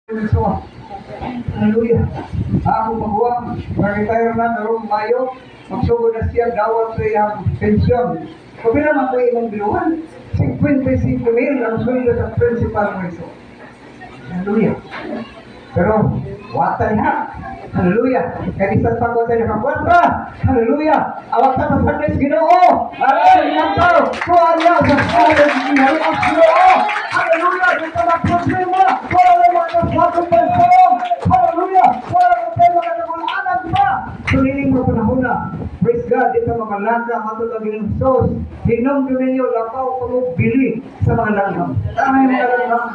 So, hallelujah. Ako maguwang, mag-retire na karong Mayo, magsugod na siya, dawat sa iyang pensyon. Kapila man ko imong binuhan, 55,000 ang sweldo sa principal mo ito. Hallelujah. Pero, watan ha. Hallelujah. Kaya isang pagwatan na kakwanta. Hallelujah. Awak sa pasagres Ginoo. Hallelujah. Kuha niya sa salat ng Ginoo. Hallelujah. Dito na problema. Wala na mga naswatong pensyon. Hallelujah. Wala na tayo mga nagulanan pa. Suliling mo panahon na. Praise God. Dito mga langka. Matutagin ng sauce. Hinom ninyo lapaw kung bili sa mga langgam. Tama yung mga langgam.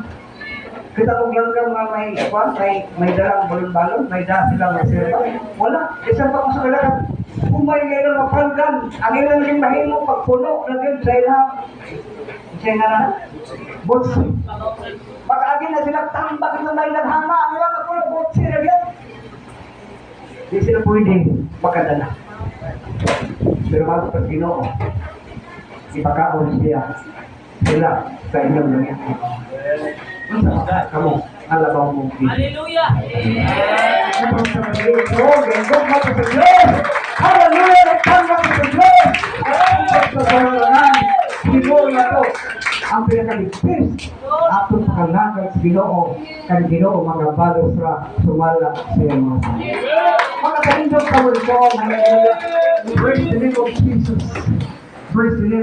Kita kong langgam nga may dalang balon-balon, may dahil silang reserva. Wala. Isang pa ko sa kalakan. Kung may ngayon mapalgan, ang ilang naging mahimo pagpuno na din sa ilang siya nga na botsi. Pag-agi na sila tambak na may naghama, ang ilang napuno botsi na yan. Di sila pwede makadala. Pero bago pag Ginoo, ipakaon siya sila sa inyong langit. Kamu, alabaw mong Diyos. Hallelujah! Hallelujah! Nagtanggap sa Diyos! Sa pangalangan, siguro na ito ang pinakaligpis atong pakalangag sa Ginoo kan Ginoo mga balos ra sumala sa iyong mga sa. Mga kalindog ka mo ito, hallelujah! Praise the name of Jesus! Praise the name